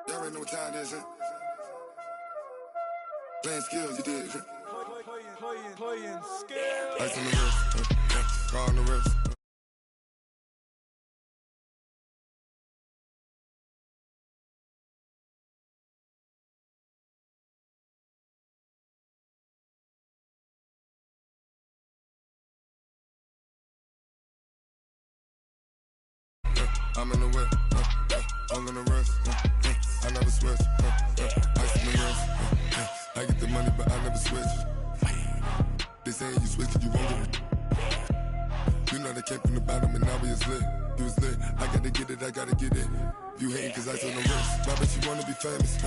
Y'all already know what time it is, huh? Playing skills, you did. Playing skills. Ice on the wrist, car on the wrist. I'm in the whip, all in the wrist. I never switch. Ice in the wrist. I get the money, but I never switch. They saying you switch, you won't get it. You know they came from the bottom and now we is lit. You was lit. I gotta get it, I gotta get it. You hating cause ice on the wrist. My bitch, you wanna be famous.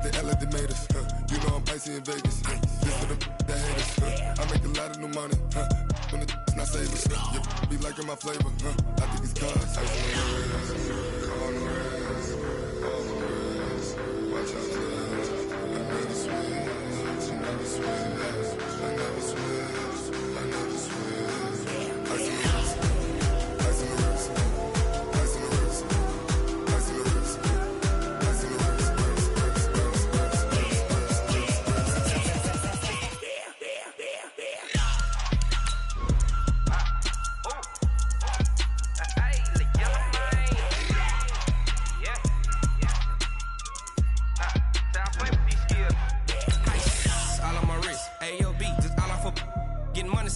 They act like they made us. You know I'm icy in Vegas. Just for the that hate us. I make a lot of new money. When it's not savers. You be liking my flavor. I think it's cause ice on the wrist. On the wrist. On the wrist. Watch out, cuz. I never switch. I never switch. I never switch. I never switch. Ice on the wrist. Ice on the wrist. Ice on the wrist. Ice on the wrist. Ice on the wrist.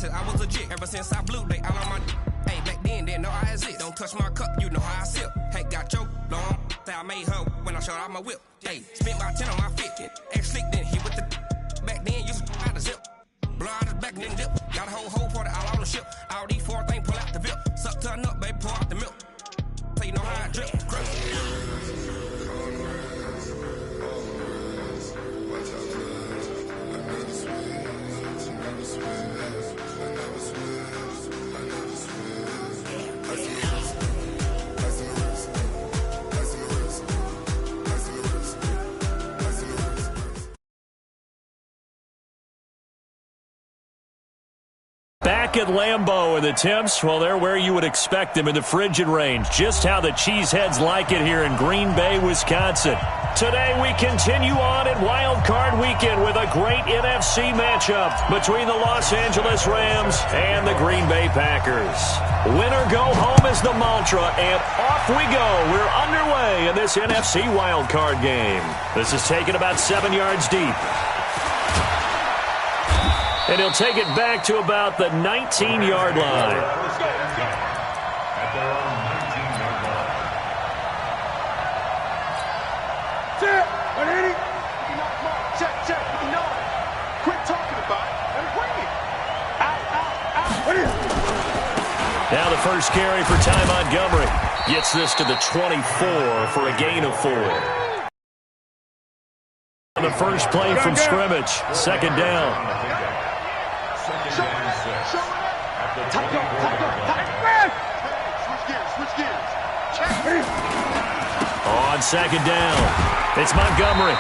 I was legit ever since I blew they all on my hey back then didn't know I exist. Don't touch my cup, you know how I sip. Hey, got choked long. Say I made her when I showed out my whip. Hey, spent about 10 on my 50. Ex slick then hit with the back then used to out the zip. Blow out his back then dip. Got a whole party all on the ship. All these four things pull out the VIP. Suck to a nut, baby, pour out the milk. So you know how I drip. Crush. Back at Lambeau, and the temps, well, they're where you would expect them in the frigid range. Just how the Cheeseheads like it here in Green Bay, Wisconsin. Today we continue on at Wild Card Weekend with a great NFC matchup between the Los Angeles Rams and the Green Bay Packers. Winner go home is the mantra, and off we go. We're underway in this NFC Wild Card game. This is taken about 7 yards deep. And he'll take it back to about the 19-yard line. Check, 180. Check, check. You know it. Quit talking about it. Let it bring it. Out. What is it? Now the first carry for Ty Montgomery. Gets this to the 24 for a gain of 4. The first play from scrimmage. Second down. Switch gears. On second down, it's Montgomery.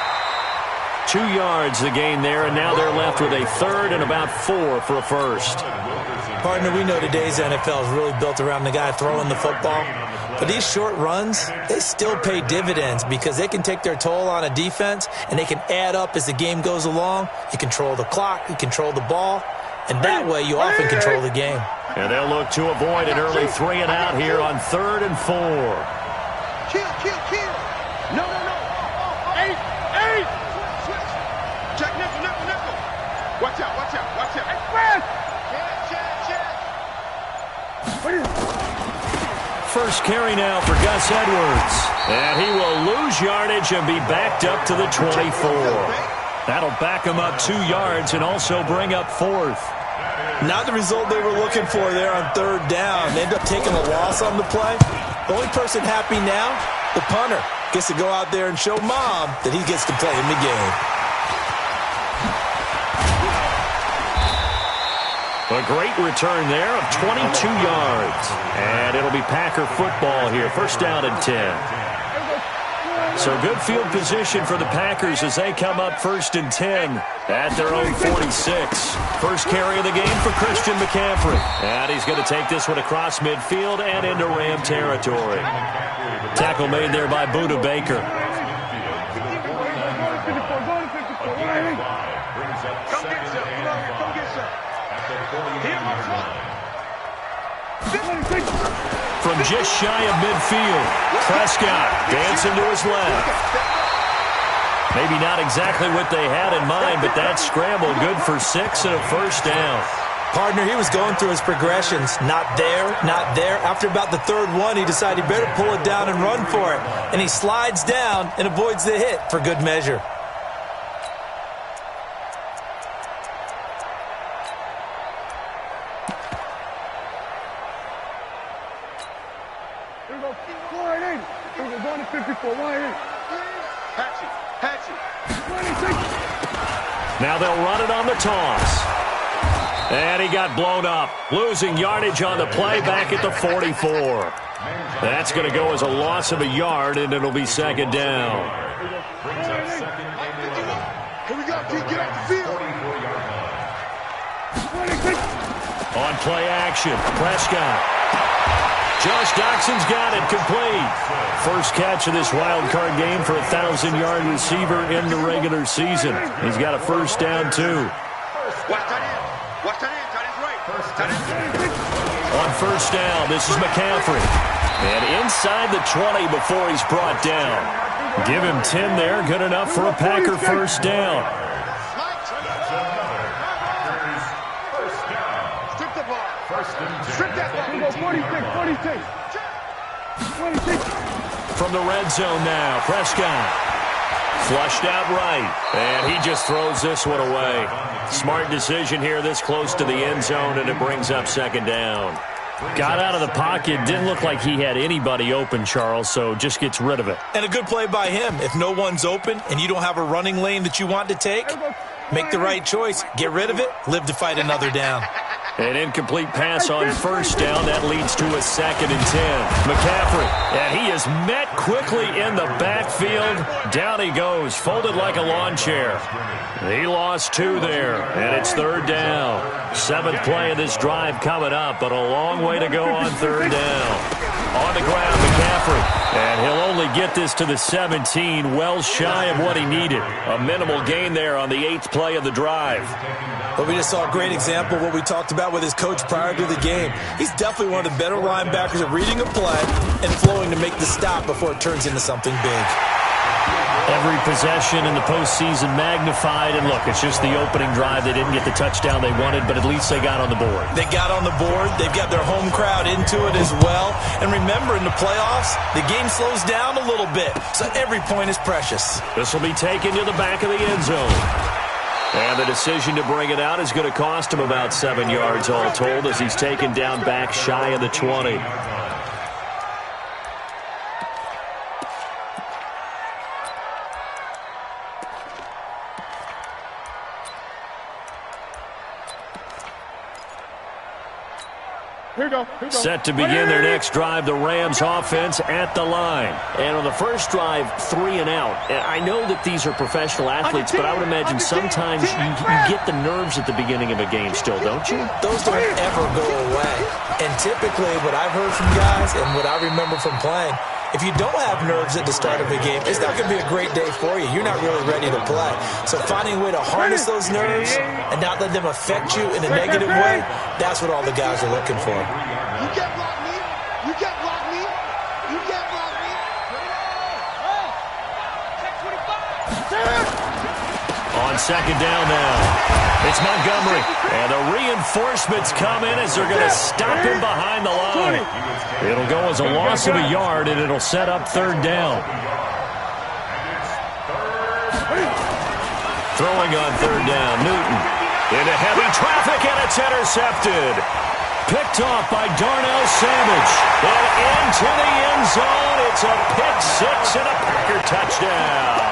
2 yards the gain there, and now they're left with a third and about 4 for a first. Partner, we know today's NFL is really built around the guy throwing the football. But these short runs, they still pay dividends because they can take their toll on a defense, and they can add up as the game goes along. You control the clock, you control the ball, and that way you often control the game. And they'll look to avoid an early 3 and out here on 3rd and 4. Kill. No. 8. Switch. Check nickel. Watch out. Express. Check. First carry now for Gus Edwards. And he will lose yardage and be backed up to the 24. That'll back him up 2 yards and also bring up 4th. Not the result they were looking for there on 3rd down. They end up taking a loss on the play. The only person happy now, the punter, gets to go out there and show Mom that he gets to play in the game. A great return there of 22 yards. And it'll be Packer football here. First down and 10. So good field position for the Packers as they come up 1st and 10 at their own 46. First carry of the game for Christian McCaffrey. And he's going to take this one across midfield and into Ram territory. Tackle made there by Buda Baker. From just shy of midfield, Prescott dancing to his left. Maybe not exactly what they had in mind, but that scramble good for 6 and a first down. Partner, he was going through his progressions. Not there, not there. After about the third one, he decided he better pull it down and run for it. And he slides down and avoids the hit for good measure. Now they'll run it on the toss. And he got blown up, losing yardage on the play back at the 44. That's going to go as a loss of a yard, and it'll be 2nd down. Here we go, Pete, get off the field. On play action, Prescott. Josh Doxson's got it, complete. First catch of this wild card game for a 1,000-yard receiver in the regular season. He's got a first down, too. Watch that in. Watch that in. Tight end's right. On first down, this is McCaffrey. And inside the 20 before he's brought down. Give him 10 there, good enough for a Packer first down. Strip the ball. Strip that ball. 46. From the red zone now, Prescott. Flushed out right, and he just throws this one away. Smart decision here this close to the end zone, and it brings up 2nd down. Got out of the pocket, didn't look like he had anybody open, Charles, so just gets rid of it. And a good play by him. If no one's open and you don't have a running lane that you want to take, make the right choice. Get rid of it, live to fight another down. An incomplete pass on first down. That leads to a 2nd and 10. McCaffrey, and he is met quickly in the backfield. Down he goes, folded like a lawn chair. He lost 2 there, and it's 3rd down. 7th play of this drive coming up, but a long way to go on 3rd down. On the ground, McCaffrey, and he'll only get this to the 17, well shy of what he needed. A minimal gain there on the 8th play of the drive. But we just saw a great example of what we talked about with his coach prior to the game. He's definitely one of the better linebackers at reading a play and flowing to make the stop before it turns into something big. Every possession in the postseason magnified, and look, it's just the opening drive. They didn't get the touchdown they wanted, but at least they got on the board. They got on the board. They've got their home crowd into it as well. And remember, in the playoffs, the game slows down a little bit, so every point is precious. This will be taken to the back of the end zone. And the decision to bring it out is going to cost him about 7 yards all told as he's taken down back shy of the 20. Set to begin their next drive, the Rams offense at the line. And on the first drive, 3 and out. And I know that these are professional athletes, but I would imagine sometimes you get the nerves at the beginning of a game still, don't you? Those don't ever go away. And typically what I've heard from guys and what I remember from playing, if you don't have nerves at the start of a game, it's not going to be a great day for you. You're not really ready to play. So finding a way to harness those nerves and not let them affect you in a negative way, that's what all the guys are looking for. You can't block me. You can't block me. You can't block me. On second down now, it's Montgomery. And the reinforcements come in as they're going to stop him behind the line. It'll go as a loss of a yard, and it'll set up third down. Throwing on third down, Newton. Into heavy traffic, and it's intercepted. Picked off by Darnell Savage. And into the end zone. It's a pick six and a Packer touchdown.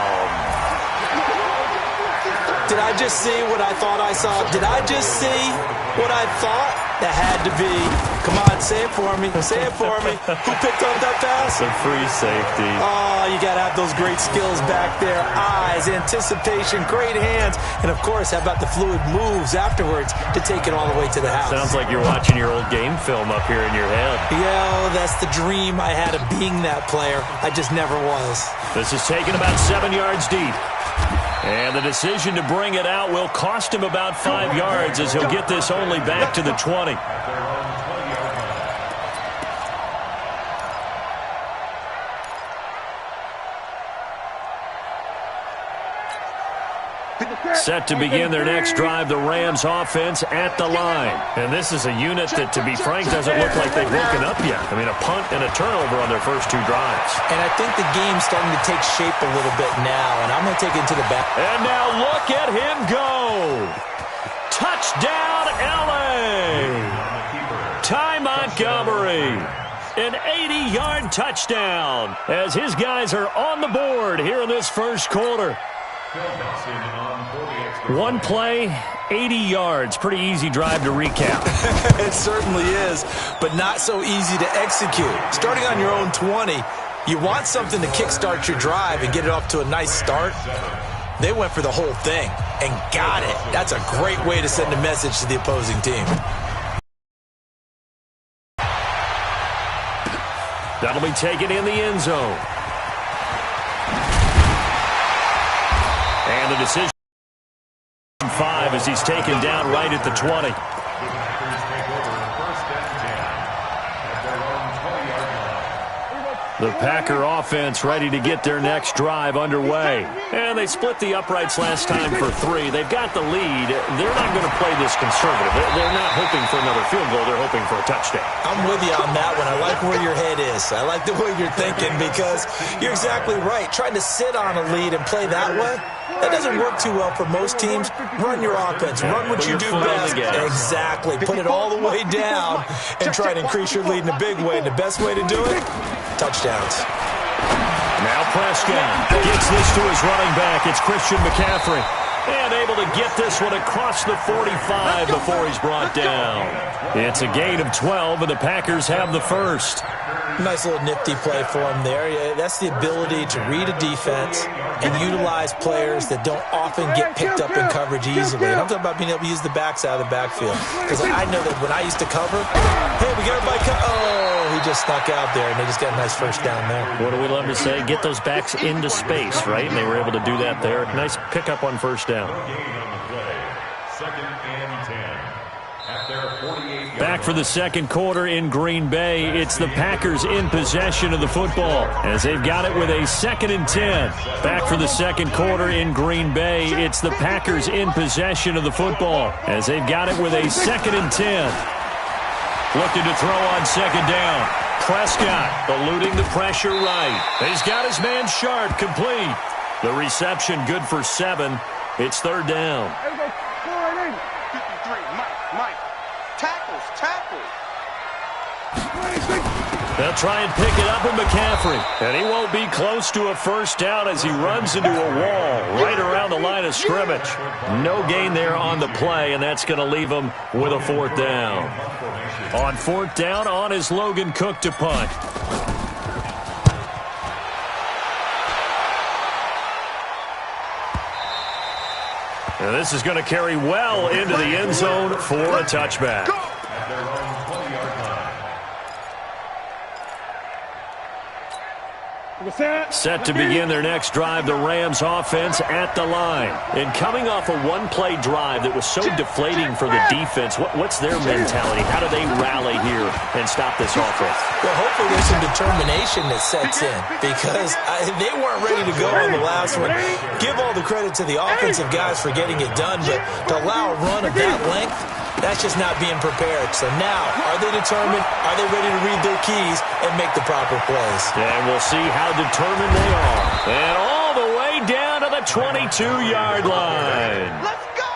Did I just see what I thought I saw? Did I just see what I thought? That had to be Come on, say it for me. Say it for me. Who picked up that pass? The free safety. Oh, you got to have those great skills back there. Eyes, anticipation, great hands. And, of course, how about the fluid moves afterwards to take it all the way to the house? Sounds like you're watching your old game film up here in your head. Yeah, that's the dream I had of being that player. I just never was. This is taken about 7 yards deep. And the decision to bring it out will cost him about 5 yards as he'll get this only back to the 20. Set to begin their next drive, the Rams offense at the line. And this is a unit that, to be frank, doesn't look like they've woken up yet. I mean, a punt and a turnover on their first 2 drives. And I think the game's starting to take shape a little bit now, and I'm going to take it to the back. And now look at him go. Touchdown, L.A. Ty Montgomery. An 80-yard touchdown as his guys are on the board here in this first quarter. One play, 80 yards. Pretty easy drive to recap. It certainly is, but not so easy to execute. Starting on your own 20, you want something to kickstart your drive and get it off to a nice start. They went for the whole thing and got it. That's a great way to send a message to the opposing team. That'll be taken in the end zone. And the decision 5 as he's taken down right at the 20. The Packer offense ready to get their next drive underway. And they split the uprights last time for 3. They've got the lead. They're not going to play this conservative. They're not hoping for another field goal. They're hoping for a touchdown. I'm with you on that one. I like where your head is. I like the way you're thinking because you're exactly right. Trying to sit on a lead and play that way, that doesn't work too well for most teams. Run your offense. Run what you do best. Exactly. Put it all the way down and try to increase your lead in a big way. And the best way to do it, touchdowns. Now Prescott gets this to his running back. It's Christian McCaffrey. And able to get this one across the 45 before he's brought down. It's a gain of 12, and the Packers have the first. Nice little nifty play for him there. Yeah, that's the ability to read a defense and utilize players that don't often get picked up in coverage easily. And I'm talking about being able to use the backs out of the backfield. Because I know that when I used to cover, hey, we got everybody he just snuck out there, and they just got a nice first down there. What do we love to say? Get those backs into space, right? And they were able to do that there. Nice pickup on first down. Back for the second quarter in Green Bay. It's the Packers in possession of the football as they've got it with a 2nd and 10. Back for the second quarter in Green Bay. It's the Packers in possession of the football as they've got it with a 2nd and 10. Looking to throw on second down. Prescott eluding the pressure right. He's got his man Sharp complete. The reception good for 7. It's third down. 53, Mike. Tackles. They'll try and pick it up with McCaffrey. And he won't be close to a first down as he runs into a wall right around the line of scrimmage. No gain there on the play, and that's going to leave him with a 4th down. On 4th down, on is Logan Cook to punt. And this is going to carry well into the end zone for a touchback. Set to begin their next drive, the Rams offense at the line. And coming off a one-play drive that was so deflating for the defense, what's their mentality? How do they rally here and stop this offense? Well, hopefully there's some determination that sets in because they weren't ready to go on the last one. Give all the credit to the offensive guys for getting it done, but to allow a run of that length, that's just not being prepared. So now, are they determined? Are they ready to read their keys and make the proper plays? And we'll see how determined they are. And all the way down to the 22-yard line. Let's go!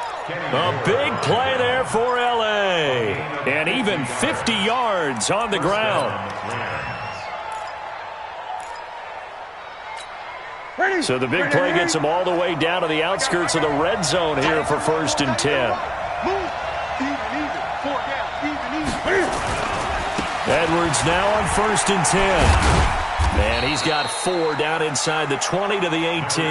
A big play there for L.A. And even 50 yards on the ground. So the big play gets them all the way down to the outskirts of the red zone here for 1st and 10. Edwards now on 1st and 10. And he's got 4 down inside the 20 to the 18.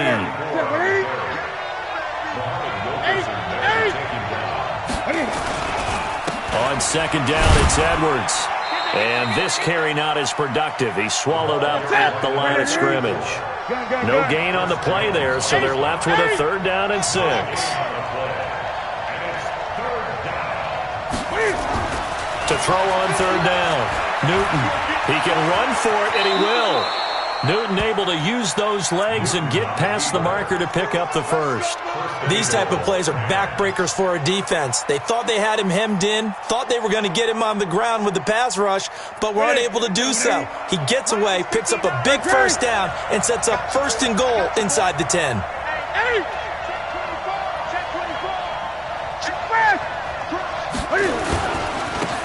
On 2nd down, it's Edwards. And this carry not as productive. He's swallowed up at the line of scrimmage. No gain on the play there, so they're left with a 3rd down and 6. To throw on 3rd down. Newton, he can run for it, and he will. Newton able to use those legs and get past the marker to pick up the 1st. These type of plays are backbreakers for a defense. They thought they had him hemmed in, thought they were going to get him on the ground with the pass rush, but were unable to do so. He gets away, picks up a big 1st down, and sets up 1st and goal inside the 10.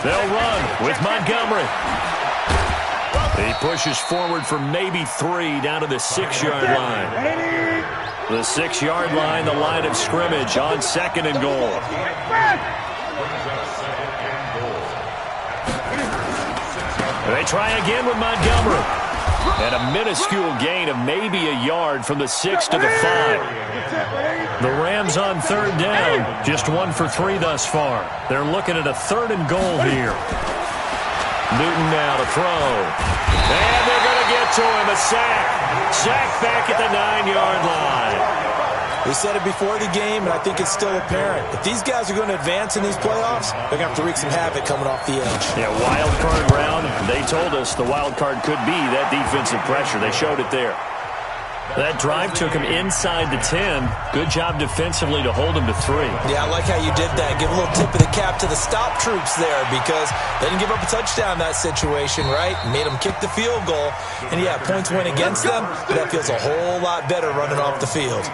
They'll run with Montgomery. He pushes forward for maybe 3 down to the 6-yard line. The 6-yard line, the line of scrimmage on 2nd and goal. They try again with Montgomery. And a minuscule gain of maybe a yard from the 6 to the 5. The Rams on 3rd down, just 1 for 3 thus far. They're looking at a 3rd and goal here. Newton now to throw. And they're going to get to him, a sack. Sack back at the 9-yard line. We said it before the game, and I think it's still apparent. If these guys are going to advance in these playoffs, they're going to have to wreak some havoc coming off the edge. Yeah, wild card round. They told us the wild card could be that defensive pressure. They showed it there. That drive took him inside the 10. Good job defensively to hold him to 3. Yeah, I like how you did that. Give a little tip of the cap to the stop troops there because they didn't give up a touchdown in that situation, right? Made them kick the field goal. And, yeah, points went against them, but that feels a whole lot better running off the field.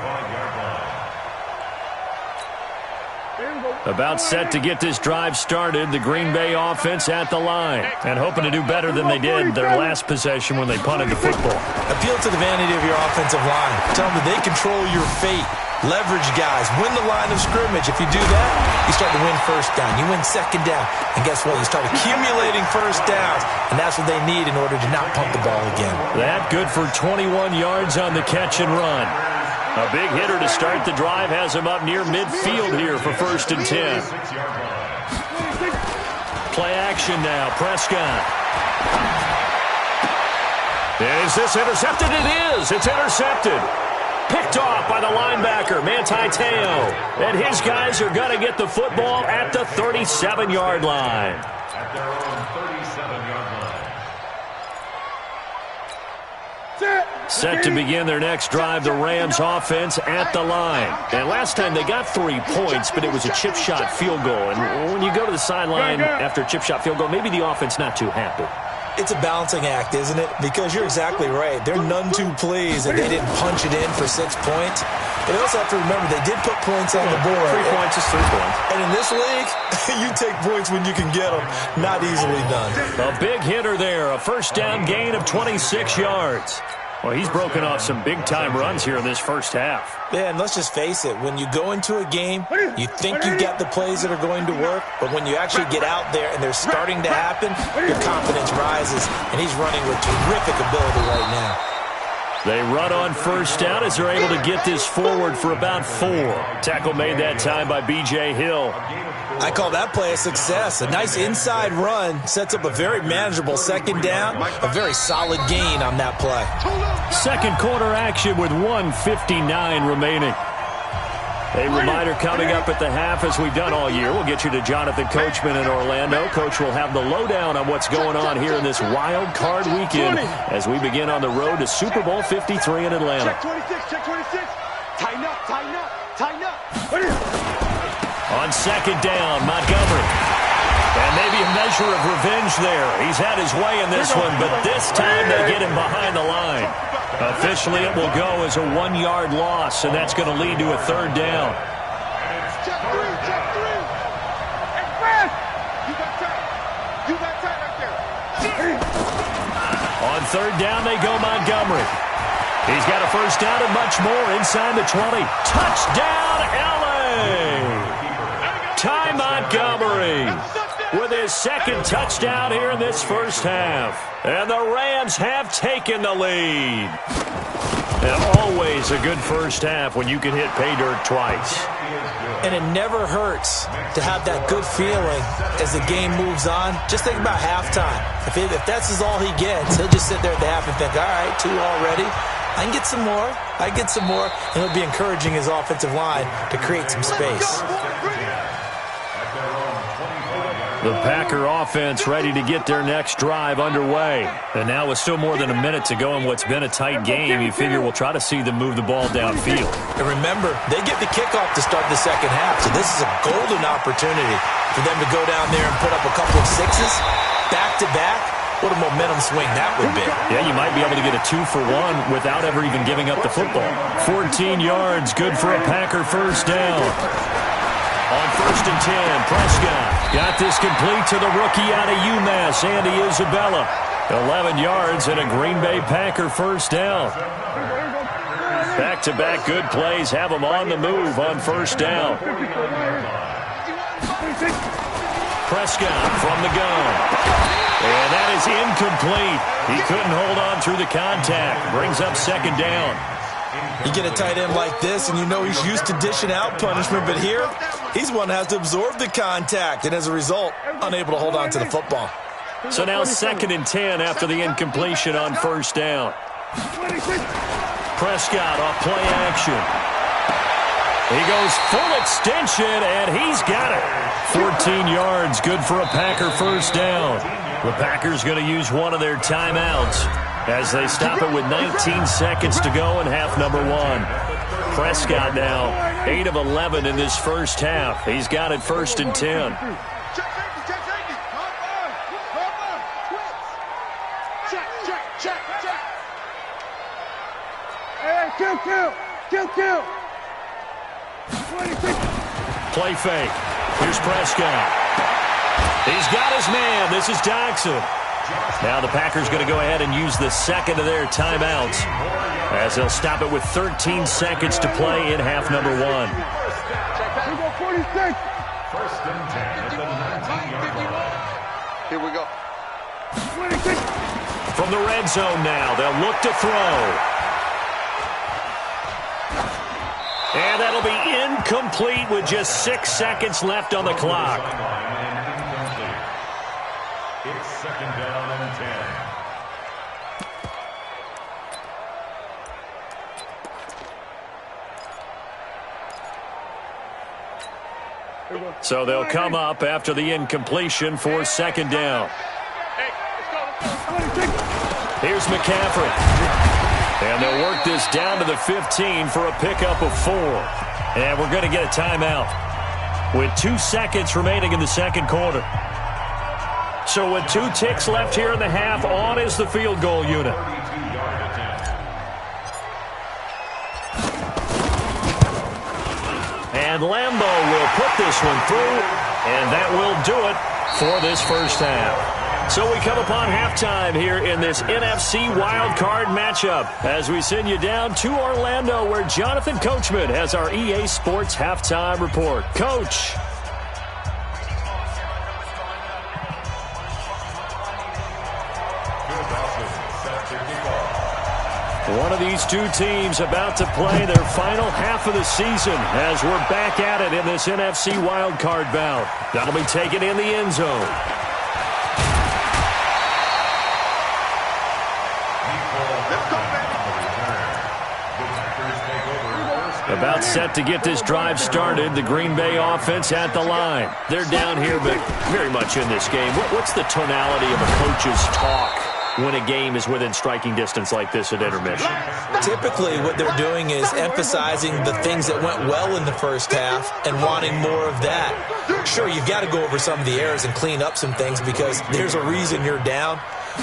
About set to get this drive started, the Green Bay offense at the line and hoping to do better than they did their last possession when they punted the football. Appeal to the vanity of your offensive line. Tell them that they control your fate. Leverage guys. Win the line of scrimmage. If you do that, you start to win 1st down. You win 2nd down. And guess what? You start accumulating 1st downs. And that's what they need in order to not pump the ball again. That good for 21 yards on the catch and run. A big hitter to start the drive has him up near midfield here for 1st and 10. Play action now. Prescott. Is this intercepted? It is. It's intercepted. Picked off by the linebacker, Manti Te'o. And his guys are going to get the football at the 37-yard line. At their own 37-yard line. Set to begin their next drive, the Rams offense at the line. And last time they got 3 points, but it was a chip shot field goal. And when you go to the sideline after a chip shot field goal, maybe the offense not too happy. It's a balancing act, isn't it? Because you're exactly right. They're none too pleased that they didn't punch it in for 6 points. But they also have to remember they did put points on the board. 3 points is 3 points. And in this league, you take points when you can get them. Not easily done. A big hitter there. A 1st down gain of 26 yards. Well, he's broken off some big-time runs here in this 1st half. Yeah, and let's just face it. When you go into a game, you think you got the plays that are going to work, but when you actually get out there and they're starting to happen, your confidence rises, and he's running with terrific ability right now. They run on 1st down as they're able to get this forward for about 4. Tackle made that time by B.J. Hill. I call that play a success. A nice inside run sets up a very manageable 2nd down. A very solid gain on that play. 2nd quarter action with 1:59 remaining. A reminder coming up at the half, as we've done all year. We'll get you to Jonathan Coachman in Orlando. Coach will have the lowdown on what's going on here in this wild card weekend as we begin on the road to Super Bowl 53 in Atlanta. Check 26, check 26. Tighten up, tighten up, tighten up. On 2nd down, Montgomery. And maybe a measure of revenge there. He's had his way in this one, but this time they get him behind the line. Officially, it will go as a 1-yard loss, and that's going to lead to a 3rd down. Check 3, check 3. Hey, Fred! You got tight. You got tight right there. On 3rd down, they go Montgomery. He's got a 1st down and much more inside the 20. Touchdown, L.A. Ty Montgomery. with his second touchdown here in this first half. And the Rams have taken the lead. And always a good first half when you can hit pay dirt twice. And it never hurts to have that good feeling as the game moves on. Just think about halftime. If that's all he gets, he'll just sit there at the half and think, all right, 2 already. I can get some more. I get some more. And he'll be encouraging his offensive line to create some space. The Packer offense ready to get their next drive underway. And now with still more than a minute to go in what's been a tight game, you figure we'll try to see them move the ball downfield. And remember, they get the kickoff to start the second half, so this is a golden opportunity for them to go down there and put up a couple of sixes back-to-back. What a momentum swing that would be. Yeah, you might be able to get a 2-for-1 without ever even giving up the football. 14 yards, good for a Packer first down. On 1st and 10, Prescott got this complete to the rookie out of UMass, Andy Isabella. 11 yards and a Green Bay Packer first down. Back-to-back good plays have them on the move on first down. Prescott from the gun. And that is incomplete. He couldn't hold on through the contact. Brings up second down. You get a tight end like this, and you know he's used to dishing out punishment, but here, he's one that has to absorb the contact, and as a result, unable to hold on to the football. So now 2nd and 10 after the incompletion on first down. Prescott off play action. He goes full extension, and he's got it. 14 yards, good for a Packer first down. The Packers going to use one of their timeouts as they stop it with 19 seconds to go in half number 1. Prescott now 8 of 11 in this first half. He's got it 1st and 10. Kill. Play fake. Here's Prescott. He's got his man. This is Dodson. Now the Packers going to go ahead and use the second of their timeouts as they'll stop it with 13 seconds to play in half number 1. Here we go. From the red zone now, they'll look to throw. And that'll be incomplete with just 6 seconds left on the clock. It's 2nd down and 10. So they'll come up after the incompletion for 2nd down. Here's McCaffrey. And they'll work this down to the 15 for a pickup of 4. And we're going to get a timeout with 2 seconds remaining in the second quarter. So with 2 ticks left here in the half, on is the field goal unit. And Lambeau will put this one through, and that will do it for this first half. So we come upon halftime here in this NFC wildcard matchup as we send you down to Orlando where Jonathan Coachman has our EA Sports halftime report. Coach. One of these two teams about to play their final half of the season as we're back at it in this NFC wildcard bout. That'll be taken in the end zone. About set to get this drive started, the Green Bay offense at the line. They're down here, but very much in this game. What's the tonality of a coach's talk when a game is within striking distance like this at intermission? Typically, what they're doing is emphasizing the things that went well in the first half and wanting more of that. Sure, you've got to go over some of the errors and clean up some things because there's a reason you're down.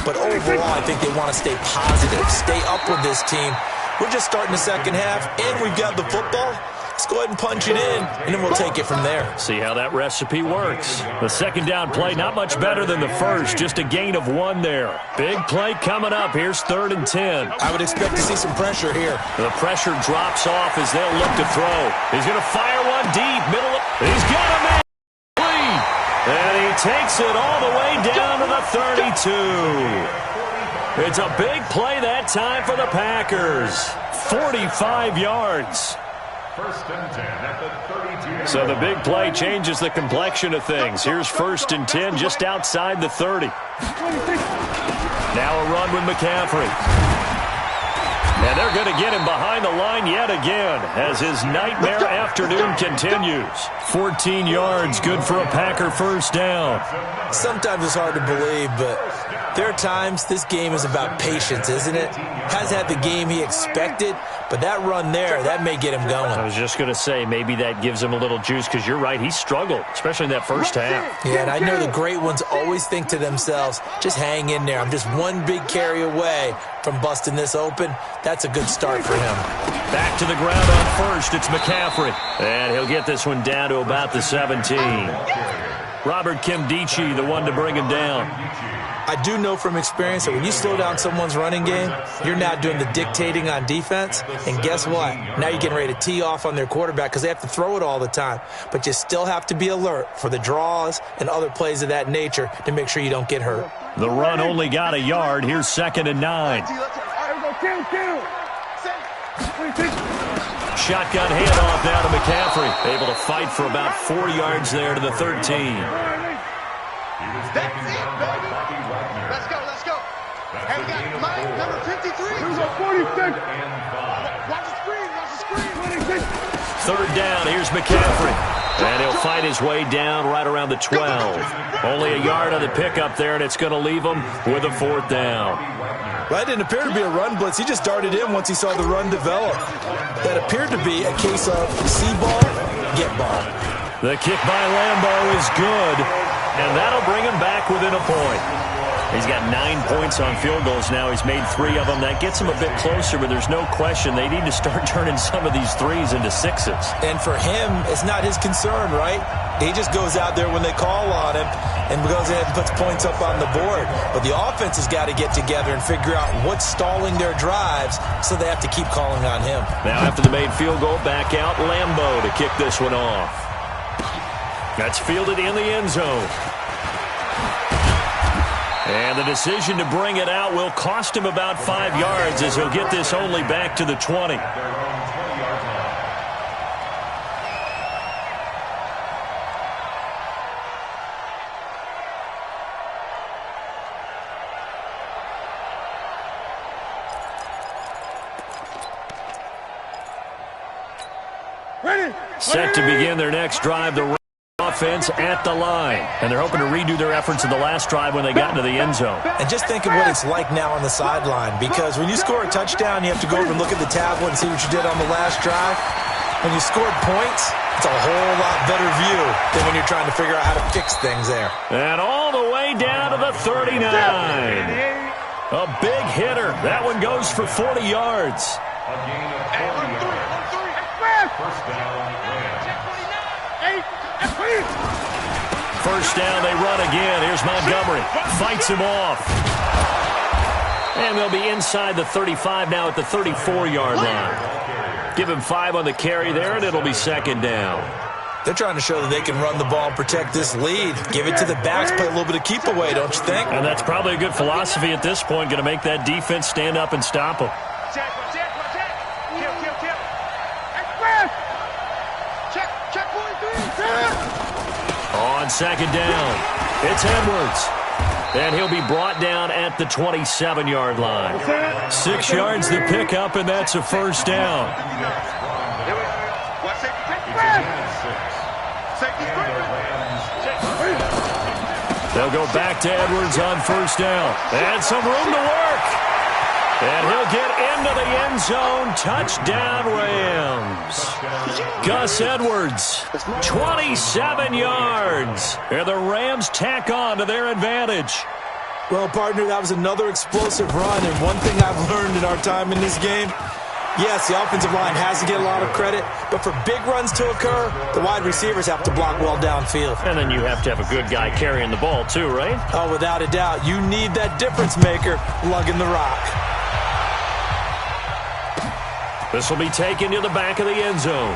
But overall, I think they want to stay positive, stay up with this team. We're just starting the second half, and we've got the football. Let's go ahead and punch it in, and then we'll take it from there. See how that recipe works. The second down play, not much better than the first, just a gain of 1 there. Big play coming up. Here's 3rd and 10. I would expect to see some pressure here. The pressure drops off as they'll look to throw. He's going to fire one deep, middle. He's got a man. And he takes it all the way down to the 32. It's a big play that time for the Packers. 45 yards. First and 10 at the 32. So the big play changes the complexion of things. Here's 1st and 10 just outside the 30. Now a run with McCaffrey. And they're going to get him behind the line yet again as his nightmare afternoon continues. 14 yards, good for a Packer first down. Sometimes it's hard to believe, but there are times this game is about patience, isn't it? Hasn't had the game he expected, but that run there, that may get him going. I was just going to say, maybe that gives him a little juice, because you're right, he struggled, especially in that first half. Yeah, and I know the great ones always think to themselves, just hang in there. I'm just one big carry away from busting this open. That's a good start for him. Back to the ground on first, it's McCaffrey. And he'll get this one down to about the 17. Robert Kimdichie, the one to bring him down. I do know from experience that when you slow down someone's running game, you're now doing the dictating on defense. And guess what? Now you're getting ready to tee off on their quarterback because they have to throw it all the time. But you still have to be alert for the draws and other plays of that nature to make sure you don't get hurt. The run only got a yard. Here's 2nd and 9. Shotgun handoff now to McCaffrey. Able to fight for about 4 yards there to the 13. That's it, baby. Let's go, let's go. And we got Mike, number 53. Who's on 46? Watch the screen, watch the screen. 3rd down, here's McCaffrey. And he'll fight his way down right around the 12. Only a yard on the pickup there, and it's going to leave him with a 4th down. Well, that didn't appear to be a run blitz. He just darted in once he saw the run develop. That appeared to be a case of see ball, get ball. The kick by Lambeau is good, and that'll bring him back within a point. He's got 9 points on field goals now. He's made 3 of them. That gets him a bit closer, but there's no question they need to start turning some of these threes into 6s. And for him, it's not his concern, right? He just goes out there when they call on him and goes ahead and puts points up on the board. But the offense has got to get together and figure out what's stalling their drives, so they have to keep calling on him. Now after the made field goal, back out Lambeau to kick this one off. That's fielded in the end zone. And the decision to bring it out will cost him about 5 yards as he'll get this only back to the 20. Set to begin their next drive, the offense at the line. And they're hoping to redo their efforts in the last drive when they got into the end zone. And just think of what it's like now on the sideline, because when you score a touchdown, you have to go over and look at the tablet and see what you did on the last drive. When you scored points, it's a whole lot better view than when you're trying to figure out how to fix things there. And all the way down to the 39. A big hitter. That one goes for 40 yards. A gain of 40 yards. First down, First down, they run again. Here's Montgomery. Fights him off. And they'll be inside the 35 now at the 34-yard line. Give him 5 on the carry there, and it'll be 2nd down. They're trying to show that they can run the ball and protect this lead. Give it to the backs, play a little bit of keep away, don't you think? And that's probably a good philosophy at this point, going to make that defense stand up and stop them. On 2nd down, it's Edwards. And he'll be brought down at the 27-yard line. 6 yards to pick up, and that's a first down. They'll go back to Edwards on first down. And some room to work. And he'll get into the end zone. Touchdown, Rams. Gus Edwards, 27 yards. And the Rams tack on to their advantage. Well, partner, that was another explosive run. And one thing I've learned in our time in this game, yes, the offensive line has to get a lot of credit, but for big runs to occur, the wide receivers have to block well downfield. And then you have to have a good guy carrying the ball too, right? Oh, without a doubt. You need that difference maker lugging the rock. This will be taken to the back of the end zone.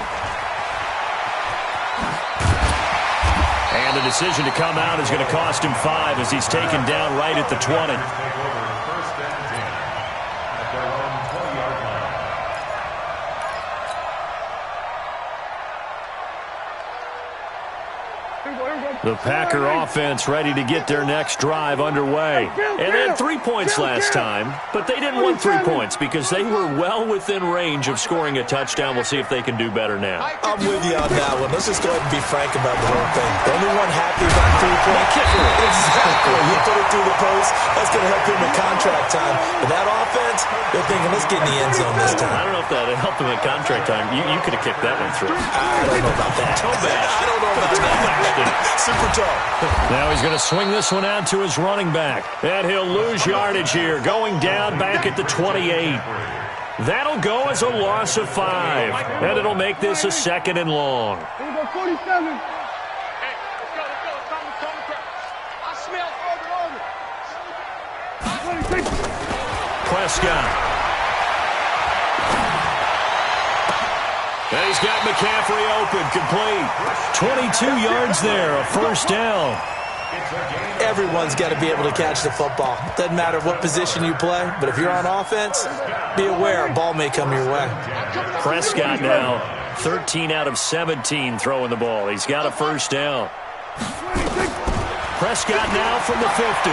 And the decision to come out is going to cost him 5 as he's taken down right at the 20. The Packer offense ready to get their next drive underway. And they had 3 points last time, but they didn't want 3 points because they were well within range of scoring a touchdown. We'll see if they can do better now. I'm with you on that one. Let's just go ahead and be frank about the whole thing. The only one happy about 3 points. Exactly. He put it through the post. That's going to help him in contract time. But that offense, they're thinking, let's get in the end zone this time. I don't know if that helped him in contract time. You could have kicked that one through. I don't know about that. Toe bash. I don't know about that. Super toe. Now he's going to swing this one out to his running back. And he'll lose yardage here, going down back at the 28. That'll go as a loss of 5. And it'll make this a 2nd and long. 47. Hey, let's go. I smell order. Prescott. And he's got McCaffrey open, complete. 22 yards there, a first down. Everyone's got to be able to catch the football. Doesn't matter what position you play, but if you're on offense, be aware a ball may come your way. Prescott now, 13 out of 17 throwing the ball. He's got a first down. Prescott now from the 50.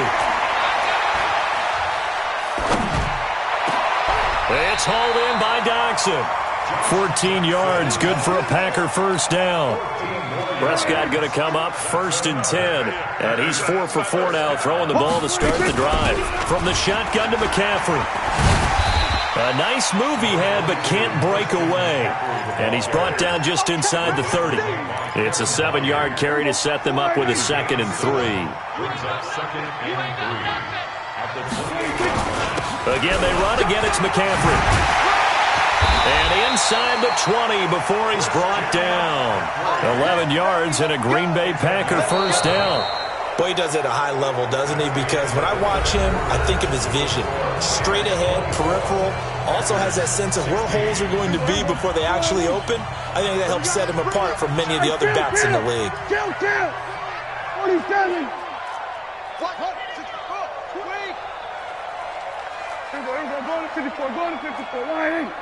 It's hauled in by Doxson. 14 yards, good for a Packer first down. Prescott going to come up 1st and 10. And he's 4 for 4 now, throwing the ball to start the drive. From the shotgun to McCaffrey. A nice move he had, but can't break away. And he's brought down just inside the 30. It's a 7-yard carry to set them up with a 2nd and 3. Again, they run. Again, it's McCaffrey. And inside the 20 before he's brought down. 11 yards and a Green Bay Packer first down. Boy, he does it at a high level, doesn't he? Because when I watch him, I think of his vision. Straight ahead, peripheral. Also has that sense of where holes are going to be before they actually open. I think that helps set him apart from many of the other backs in the league. 47. Go to 54.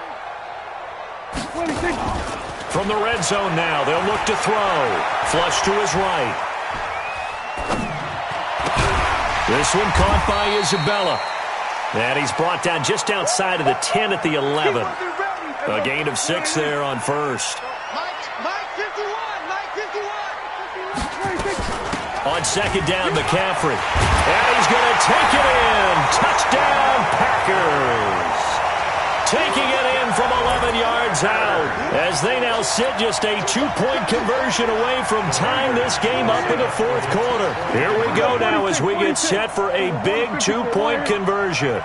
From the red zone now, they'll look to throw. Flush to his right. This one caught by Isabella. And he's brought down just outside of the 10 at the 11. A gain of 6 there on first. Mike 51. On 2nd down, McCaffrey. And he's going to take it in. Touchdown, Packers. Taking it in from 11 yards out as they now sit just a 2-point conversion away from tying this game up in the 4th quarter. Here we go now as we get set for a big 2-point conversion.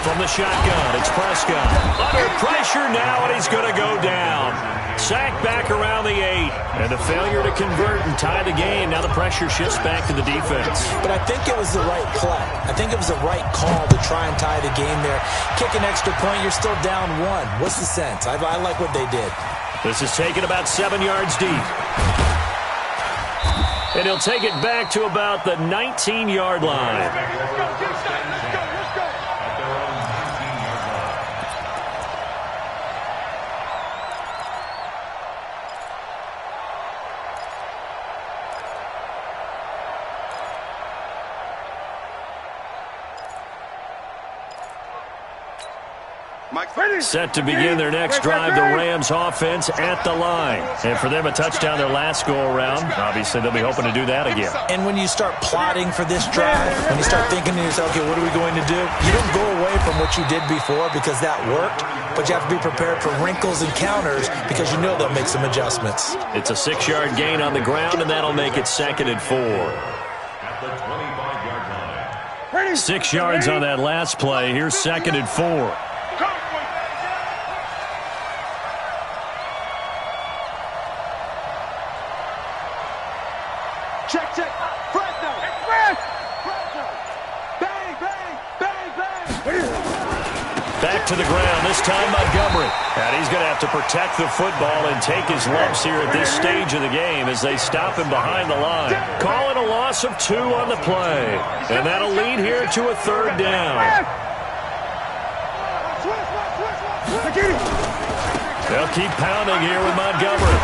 From the shotgun, it's Prescott. Under pressure now, and he's going to go down. Sacked back around the 8. And a failure to convert and tie the game. Now the pressure shifts back to the defense. But I think it was the right play. I think it was the right call to try and tie the game there. Kick an extra point, you're still down 1. What's the sense? I like what they did. This is taken about 7 yards deep. And he'll take it back to about the 19-yard line. Set to begin their next drive, the Rams offense at the line. And for them, a touchdown their last go-around. Obviously, they'll be hoping to do that again. And when you start plotting for this drive, when you start thinking to yourself, okay, what are we going to do? You don't go away from what you did before because that worked, but you have to be prepared for wrinkles and counters because you know they'll make some adjustments. It's a 6-yard gain on the ground, and that'll make it 2nd and 4. 6 yards on that last play. Here's 2nd and 4. Check. Fresno. Bang. Back to the ground, this time Montgomery. And he's going to have to protect the football and take his lumps here at this stage of the game as they stop him behind the line. Call it a loss of 2 on the play. And that'll lead here to a 3rd down. They'll keep pounding here with Montgomery.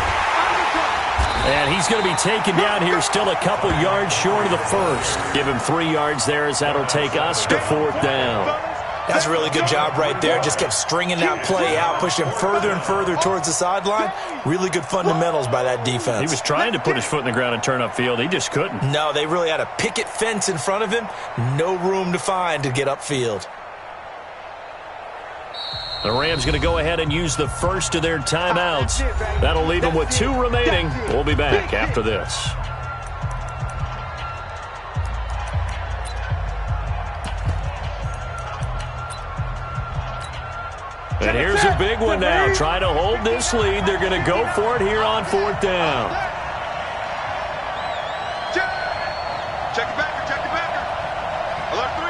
And he's going to be taken down here still a couple yards short of the first. Give him 3 yards there as that'll take us to 4th down. That's a really good job right there. Just kept stringing that play out, pushing further and further towards the sideline. Really good fundamentals by that defense. He was trying to put his foot in the ground and turn upfield. He just couldn't. No, they really had a picket fence in front of him. No room to find to get upfield. The Rams going to go ahead and use the first of their timeouts. That'll leave them with 2 remaining. We'll be back after this. And here's a big one now. Trying to hold this lead. They're going to go for it here on 4th down. Check it back. Check it back. Alert 3.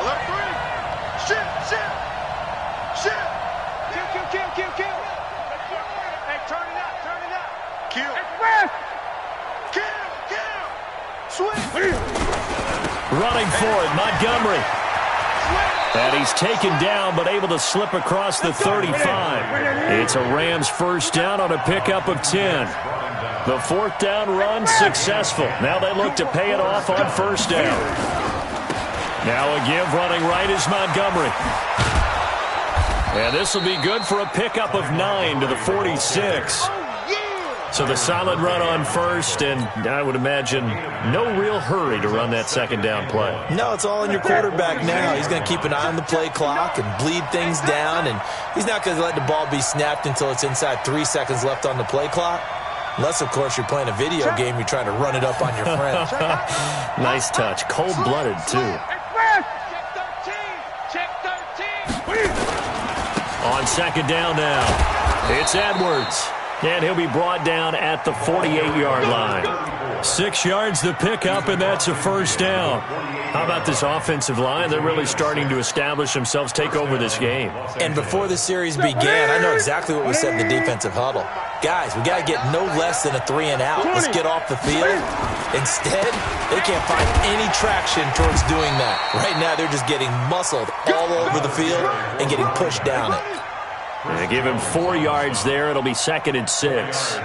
Alert 3. Shit. Kill. Hey, turn it up. Kill. Express. Kill. Swing. Running for it, Montgomery. And he's taken down, but able to slip across the 35. It's a Rams 1st down on a pickup of 10. The 4th down run successful. Now they look to pay it off on 1st down. Now a give running right is Montgomery. And this will be good for a pickup of 9 to the 46. So the solid run on 1st, and I would imagine no real hurry to run that 2nd down play. No, it's all in your quarterback now. He's going to keep an eye on the play clock and bleed things down, and he's not going to let the ball be snapped until it's inside 3 seconds left on the play clock. Unless, of course, you're playing a video game, you're trying to run it up on your friend. Nice touch. Cold-blooded, too. Check 13. On 2nd down now, it's Edwards. And he'll be brought down at the 48-yard line. 6 yards the pickup, and that's a 1st down. How about this offensive line? They're really starting to establish themselves, take over this game. And before the series began, I know exactly what we said in the defensive huddle. Guys, we got to get no less than a 3-and-out. Let's get off the field. Instead, they can't find any traction towards doing that. Right now, they're just getting muscled all over the field and getting pushed down it. They give him 4 yards there. It'll be 2nd and 6.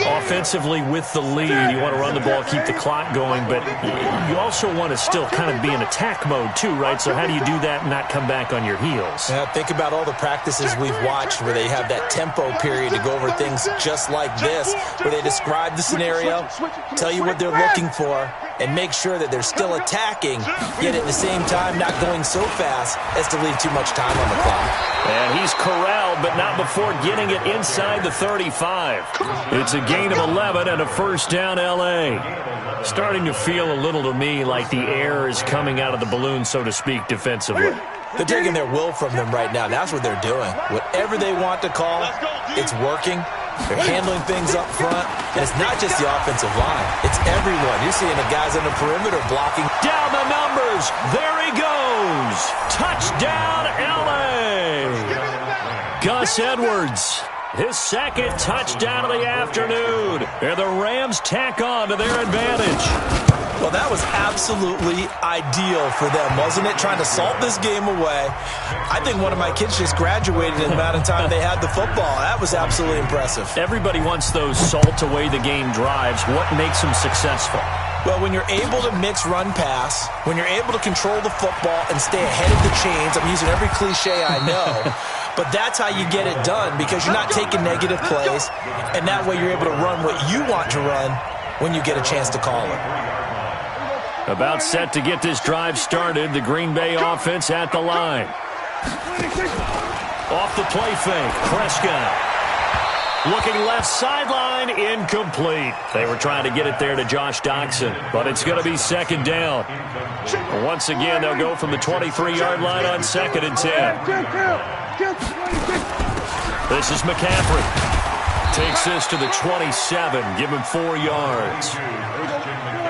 Offensively with the lead, you want to run the ball, keep the clock going, but you also want to still kind of be in attack mode too, right? So how do you do that and not come back on your heels? Yeah, think about all the practices we've watched where they have that tempo period to go over things just like this, where they describe the scenario, tell you what they're looking for, and make sure that they're still attacking, yet at the same time not going so fast as to leave too much time on the clock. And he's corralled, but not before getting it inside the 35. It's a gain of 11 and a 1st down L.A. Starting to feel a little to me like the air is coming out of the balloon, so to speak, defensively. They're taking their will from them right now. That's what they're doing. Whatever they want to call, it's working. They're handling things up front, and it's not just the offensive line. It's everyone. You're seeing the guys on the perimeter blocking. Down the numbers. There he goes. Touchdown, L.A. Gus Edwards, his 2nd touchdown of the afternoon. And the Rams tack on to their advantage. Well, that was absolutely ideal for them, wasn't it? Trying to salt this game away. I think one of my kids just graduated in the amount of time they had the football. That was absolutely impressive. Everybody wants those salt away the game drives. What makes them successful? Well, when you're able to mix run pass, when you're able to control the football and stay ahead of the chains, I'm using every cliche I know, but that's how you get it done because you're not taking negative plays, and that way you're able to run what you want to run when you get a chance to call it. About set to get this drive started, the Green Bay offense at the line. Off the play fake, Prescott. Looking left sideline, incomplete. They were trying to get it there to Josh Doxson, but it's going to be 2nd down. Once again, they'll go from the 23-yard line on 2nd and 10. This is McCaffrey. Takes this to the 27, give him 4 yards.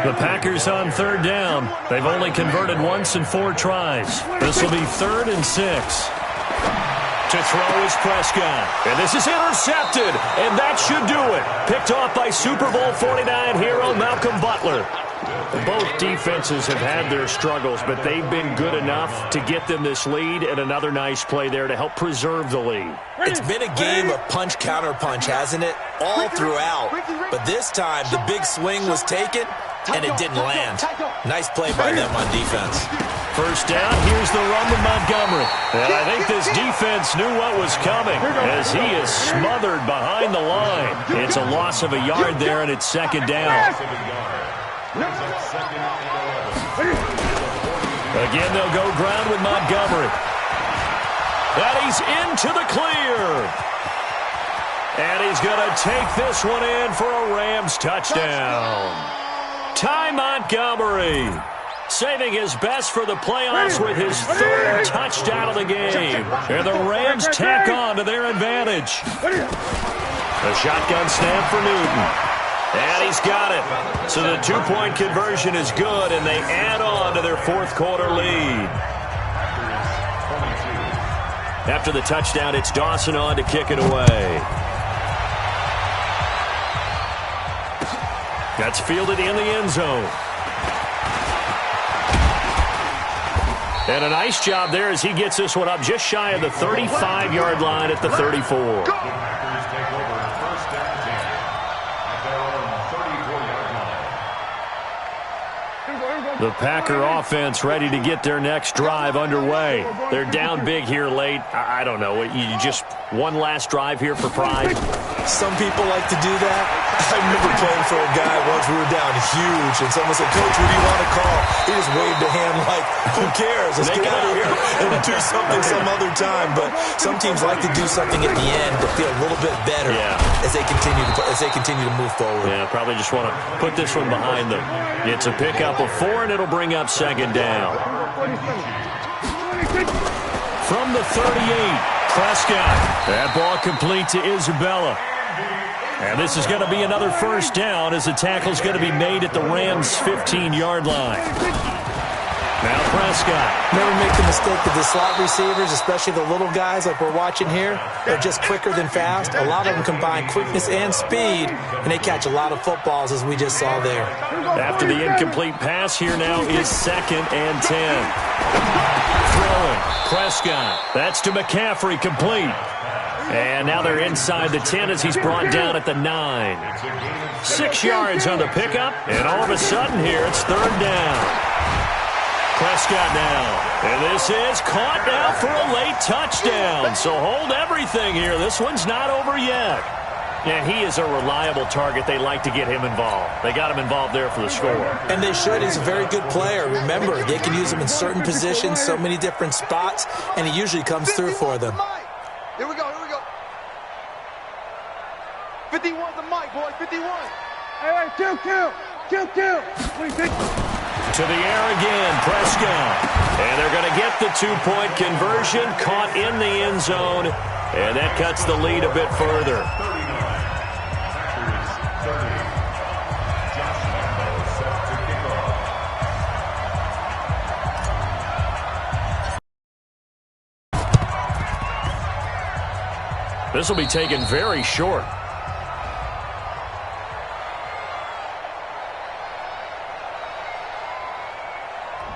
The Packers on 3rd down. They've only converted once in 4 tries. This will be 3rd and 6. To throw is Prescott. And this is intercepted. And that should do it. Picked off by Super Bowl 49 hero Malcolm Butler. Both defenses have had their struggles, but they've been good enough to get them this lead, and another nice play there to help preserve the lead. It's been a game of punch-counter-punch, hasn't it? All throughout. But this time, the big swing was taken, and it didn't land. Nice play by them on defense. First down, here's the run to Montgomery. And I think this defense knew what was coming as he is smothered behind the line. It's a loss of a yard there, and it's second down. Again, they'll go ground with Montgomery. And he's into the clear. And he's going to take this one in for a Rams touchdown. Ty Montgomery saving his best for the playoffs with his third touchdown of the game. And the Rams tack on to their advantage. A shotgun snap for Newton. And he's got it. So the two-point conversion is good, and they add on to their fourth quarter lead. After the touchdown, it's Dawson on to kick it away. That's fielded in the end zone. And a nice job there as he gets this one up just shy of the 35-yard line at the 34. The Packer offense ready to get their next drive underway. They're down big here late. I don't know. You just one last drive here for pride? Some people like to do that. I remember playing for a guy once. We were down huge, and someone said, "Coach, what do you want to call?" He just waved a hand like, "Who cares? Let's get out of here and do something some other time." But some teams like to do something at the end to feel a little bit better as they continue to move forward. Yeah, probably just want to put this one behind them. It's a pickup of 4, and it'll bring up second down. From the 38, Prescott. That ball complete to Isabella. And this is going to be another first down as the tackle's going to be made at the Rams' 15-yard line. Now Prescott. Never make the mistake of the slot receivers, especially the little guys like we're watching here. They're just quicker than fast. A lot of them combine quickness and speed, and they catch a lot of footballs, as we just saw there. After the incomplete pass, here now is 2nd and 10. Throwing. Prescott. That's to McCaffrey, complete. And now they're inside the 10 as he's brought down at the 9. 6 yards on the pickup, and all of a sudden here it's 3rd down. Prescott now, and this is caught now for a late touchdown. So hold everything here. This one's not over yet. Yeah, he is a reliable target. They like to get him involved. They got him involved there for the score. And they should. He's a very good player. Remember, they can use him in certain positions, so many different spots, and he usually comes through for them. Here we go, here we go. 51 the mic, boy, 51. Hey, kill. What do you think? To the air again, Prescott. And they're going to get the 2-point conversion, caught in the end zone, and that cuts the lead a bit further. This will be taken very short.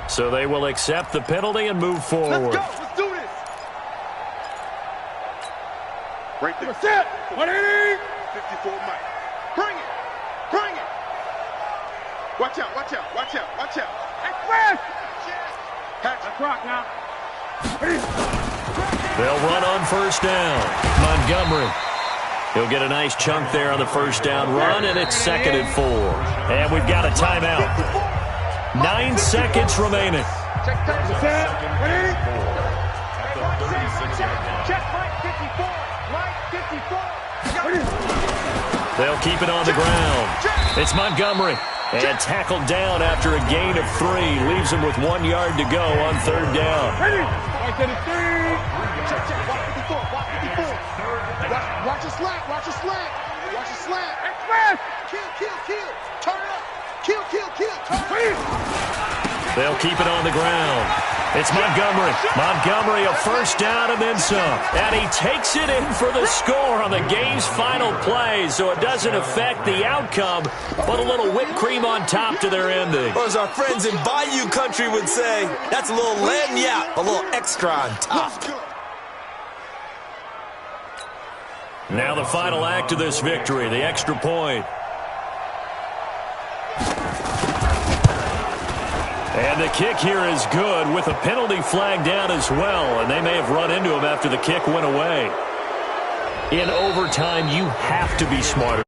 So they will accept the penalty and move forward. Let's go. Let's do this. Right there. What's it? 54 Mike. Bring it. Bring it. Watch out. Watch out. Watch out. Watch out. Hey, fast. Hatch. Rock now. They'll run on first down. Montgomery. He'll get a nice chunk there on the first down run, and it's 2nd and 4. And we've got a timeout. 9 seconds remaining. Check time. Ready? Check Mike 54. Mike 54. They'll keep it on the ground. It's Montgomery. And tackled down after a gain of 3. Leaves him with 1 yard to go on 3rd down. Ready? Right to the 3. Check. Watch 54. Watch your slant. Watch your slant. Watch your slant. Hey, fast. Kill. Turn it up. Kill. Turn it up. They'll keep it on the ground. It's Montgomery. Montgomery, a first down and then some. And he takes it in for the score on the game's final play, so it doesn't affect the outcome, but a little whipped cream on top to their ending. Or as our friends in Bayou Country would say, that's a little lagniappe, a little extra on top. Now the final act of this victory, the extra point. And the kick here is good with a penalty flag down as well, and they may have run into him after the kick went away. In overtime, you have to be smarter.